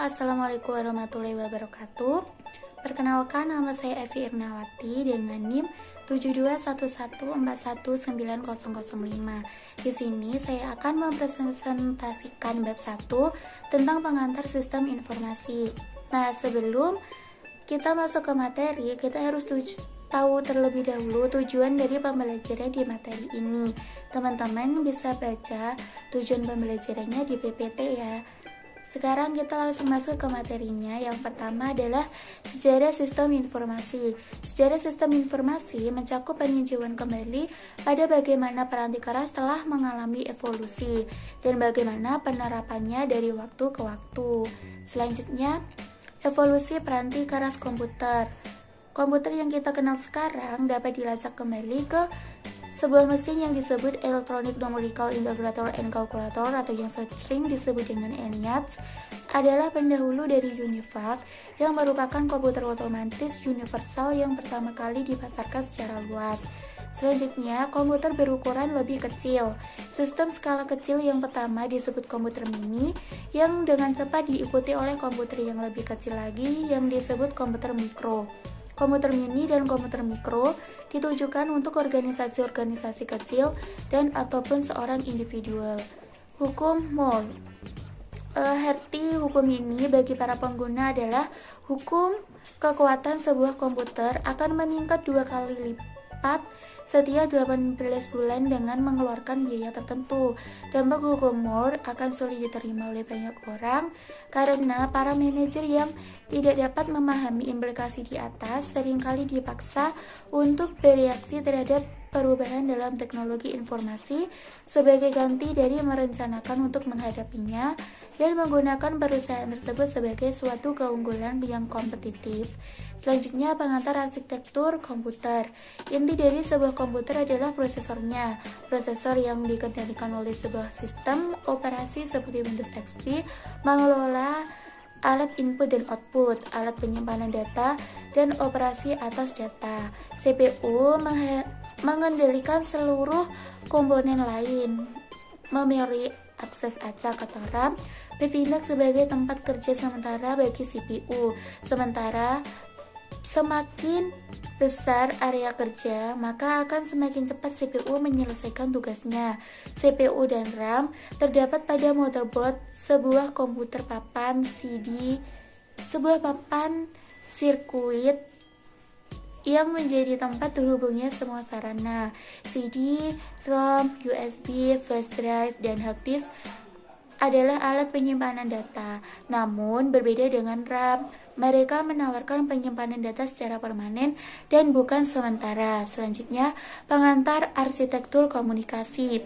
Assalamualaikum warahmatullahi wabarakatuh. Perkenalkan, nama saya Evi Irnawati dengan NIM 7211419005. Di sini saya akan mempresentasikan bab 1 tentang pengantar sistem informasi. Nah, sebelum kita masuk ke materi, kita harus tahu terlebih dahulu tujuan dari pembelajaran di materi ini. Teman-teman bisa baca tujuan pembelajarannya di PPT ya. Sekarang kita langsung masuk ke materinya. Yang pertama adalah sejarah sistem informasi. Sejarah sistem informasi mencakup peninjauan kembali pada bagaimana peranti keras telah mengalami evolusi dan bagaimana penerapannya dari waktu ke waktu. Selanjutnya, evolusi peranti keras komputer. Komputer yang kita kenal sekarang dapat dilacak kembali ke sebuah mesin yang disebut Electronic Numerical Integrator and Calculator atau yang sering disebut dengan ENIAC, adalah pendahulu dari UNIVAC yang merupakan komputer otomatis universal yang pertama kali dipasarkan secara luas. Selanjutnya, komputer berukuran lebih kecil. Sistem skala kecil yang pertama disebut komputer mini, yang dengan cepat diikuti oleh komputer yang lebih kecil lagi yang disebut komputer mikro. Komputer mini dan komputer mikro ditujukan untuk organisasi-organisasi kecil dan ataupun seorang individual. Hukum Moore. Arti hukum ini bagi para pengguna adalah hukum kekuatan sebuah komputer akan meningkat 2 kali lipat setiap 18 bulan dengan mengeluarkan biaya tertentu. Dampak hukum Moore akan sulit diterima oleh banyak orang karena para manajer yang tidak dapat memahami implikasi di atas seringkali dipaksa untuk bereaksi terhadap perubahan dalam teknologi informasi sebagai ganti dari merencanakan untuk menghadapinya dan menggunakan perusahaan tersebut sebagai suatu keunggulan yang kompetitif. Selanjutnya, pengantar arsitektur komputer. Inti dari sebuah komputer adalah prosesornya. Prosesor yang dikendalikan oleh sebuah sistem operasi seperti Windows XP mengelola alat input dan output, alat penyimpanan data, dan operasi atas data. CPU mengendalikan seluruh komponen lain. Memori, akses acak atau RAM bertindak sebagai tempat kerja sementara bagi CPU. Sementara semakin besar area kerja, maka akan semakin cepat CPU menyelesaikan tugasnya. CPU dan RAM terdapat pada motherboard sebuah komputer papan CD, sebuah papan sirkuit yang menjadi tempat terhubungnya semua sarana. CD, ROM, USB, flash drive, dan hard disk adalah alat penyimpanan data. Namun berbeda dengan RAM, mereka menawarkan penyimpanan data secara permanen dan bukan sementara. Selanjutnya, pengantar arsitektur komunikasi.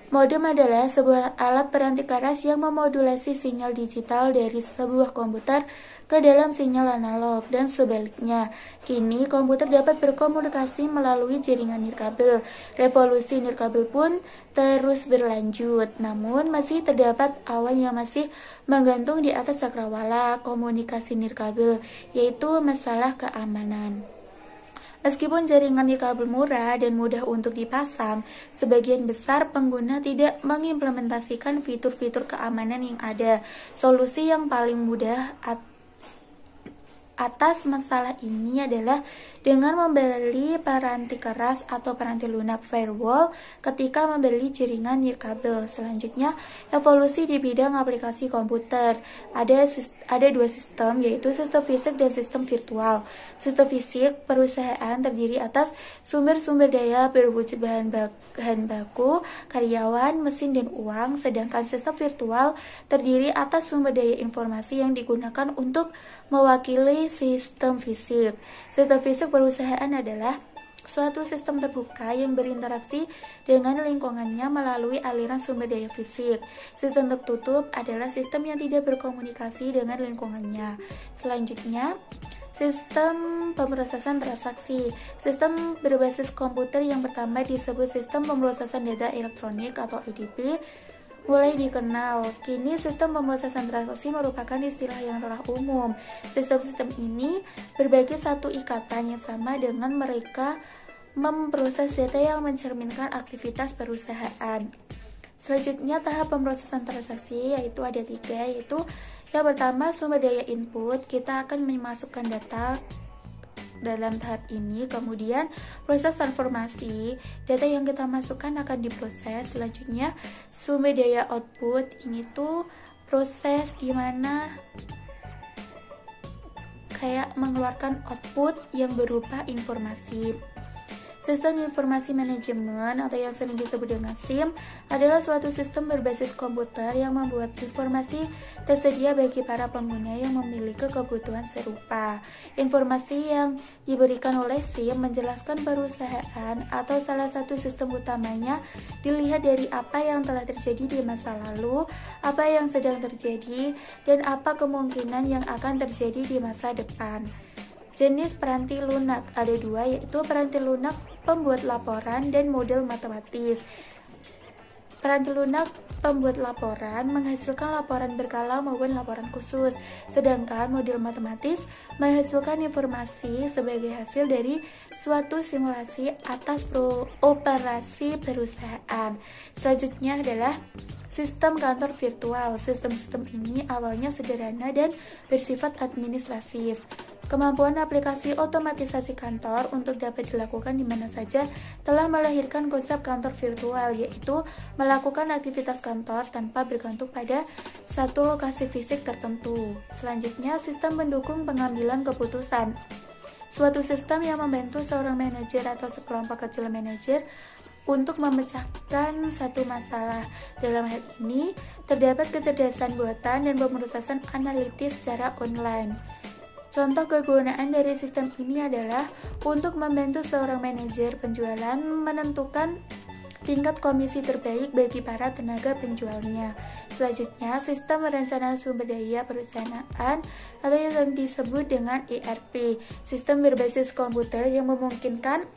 Modem adalah sebuah alat peranti keras yang memodulasi sinyal digital dari sebuah komputer ke dalam sinyal analog dan sebaliknya. Kini komputer dapat berkomunikasi melalui jaringan nirkabel. Revolusi nirkabel pun terus berlanjut, namun masih terdapat awan yang masih menggantung di atas cakrawala komunikasi nirkabel, yaitu masalah keamanan. Meskipun jaringan nirkabel murah dan mudah untuk dipasang, sebagian besar pengguna tidak mengimplementasikan fitur-fitur keamanan yang ada. Solusi yang paling mudah atas masalah ini adalah dengan membeli peranti keras atau peranti lunak firewall ketika membeli jaringan nirkabel. Selanjutnya, evolusi di bidang aplikasi komputer. Ada dua sistem, yaitu sistem fisik dan sistem virtual. Sistem fisik perusahaan terdiri atas sumber-sumber daya berwujud bahan baku, karyawan, mesin, dan uang, sedangkan sistem virtual terdiri atas sumber daya informasi yang digunakan untuk mewakili sistem fisik. Sistem fisik perusahaan adalah suatu sistem terbuka yang berinteraksi dengan lingkungannya melalui aliran sumber daya fisik. Sistem tertutup adalah sistem yang tidak berkomunikasi dengan lingkungannya. Selanjutnya, sistem pemrosesan transaksi. Sistem berbasis komputer yang pertama disebut sistem pemrosesan data elektronik atau EDP. Mulai dikenal, kini sistem pemrosesan transaksi merupakan istilah yang telah umum. Sistem-sistem ini berbagi satu ikatan yang sama dengan mereka memproses data yang mencerminkan aktivitas perusahaan. Selanjutnya, tahap pemrosesan transaksi yaitu ada 3, yaitu Yang pertama, sumber daya input. Kita akan memasukkan data dalam tahap ini. Kemudian proses transformasi, data yang kita masukkan akan diproses. Selanjutnya sumber daya output, ini tuh proses dimana kayak mengeluarkan output yang berupa informasi. Sistem informasi manajemen atau yang sering disebut dengan SIM adalah suatu sistem berbasis komputer yang membuat informasi tersedia bagi para pengguna yang memiliki kebutuhan serupa. Informasi yang diberikan oleh SIM menjelaskan perusahaan atau salah satu sistem utamanya dilihat dari apa yang telah terjadi di masa lalu, apa yang sedang terjadi, dan apa kemungkinan yang akan terjadi di masa depan. Jenis peranti lunak ada dua, yaitu peranti lunak pembuat laporan dan model matematis. Peranti lunak pembuat laporan menghasilkan laporan berkala maupun laporan khusus, sedangkan model matematis menghasilkan informasi sebagai hasil dari suatu simulasi atas operasi perusahaan. Selanjutnya adalah sistem kantor virtual. Sistem-sistem ini awalnya sederhana dan bersifat administratif. Kemampuan aplikasi otomatisasi kantor untuk dapat dilakukan di mana saja telah melahirkan konsep kantor virtual, yaitu melakukan aktivitas kantor tanpa bergantung pada satu lokasi fisik tertentu. Selanjutnya, sistem mendukung pengambilan keputusan. Suatu sistem yang membantu seorang manajer atau sekelompok kecil manajer untuk memecahkan satu masalah. Dalam hal ini, terdapat kecerdasan buatan dan pemrosesan analitis secara online. Contoh kegunaan dari sistem ini adalah untuk membantu seorang manajer penjualan menentukan tingkat komisi terbaik bagi para tenaga penjualnya. Selanjutnya, sistem rencana sumber daya perusahaan atau yang disebut dengan ERP, sistem berbasis komputer yang memungkinkan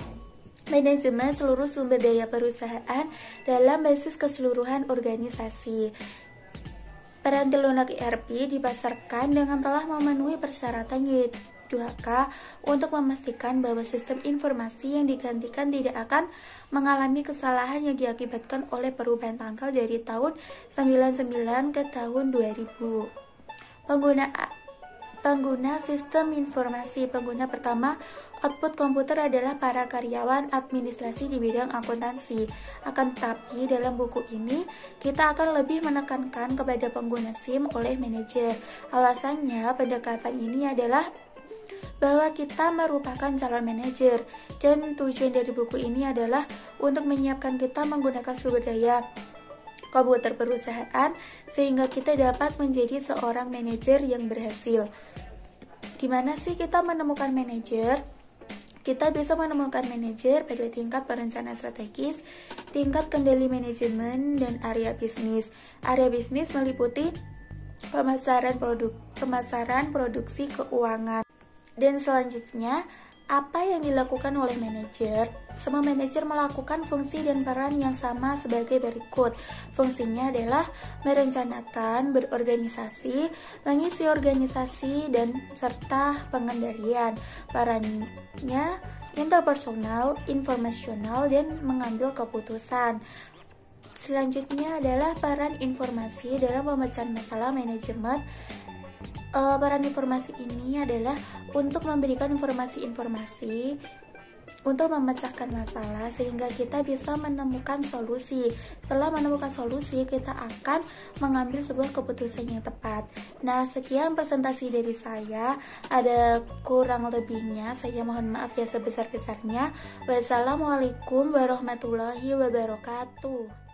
manajemen seluruh sumber daya perusahaan dalam basis keseluruhan organisasi. Peranti lunak ERP dipasarkan dengan telah memenuhi persyaratan Y2K untuk memastikan bahwa sistem informasi yang digantikan tidak akan mengalami kesalahan yang diakibatkan oleh perubahan tanggal dari tahun 99 ke tahun 2000. Pengguna sistem informasi. Pengguna pertama output komputer adalah para karyawan administrasi di bidang akuntansi. Akan tetapi dalam buku ini kita akan lebih menekankan kepada pengguna SIM oleh manajer. Alasannya pendekatan ini adalah bahwa kita merupakan calon manajer, dan tujuan dari buku ini adalah untuk menyiapkan kita menggunakan sumber daya komputer perusahaan sehingga kita dapat menjadi seorang manajer yang berhasil. Di mana sih kita menemukan manajer? Kita bisa menemukan manajer pada tingkat perencanaan strategis, tingkat kendali manajemen, dan area bisnis. Area bisnis meliputi pemasaran produksi, keuangan. Dan selanjutnya, apa yang dilakukan oleh manajer? Semua manajer melakukan fungsi dan peran yang sama sebagai berikut. Fungsinya adalah merencanakan, berorganisasi, mengisi organisasi, dan serta pengendalian. Perannya interpersonal, informasional, dan mengambil keputusan. Selanjutnya adalah peran informasi dalam pemecahan masalah manajemen. Peran informasi ini adalah untuk memberikan informasi-informasi untuk memecahkan masalah sehingga kita bisa menemukan solusi. Setelah menemukan solusi, kita akan mengambil sebuah keputusan yang tepat. Nah, sekian presentasi dari saya. Ada kurang lebihnya, saya mohon maaf ya sebesar-besarnya. Wassalamualaikum warahmatullahi wabarakatuh.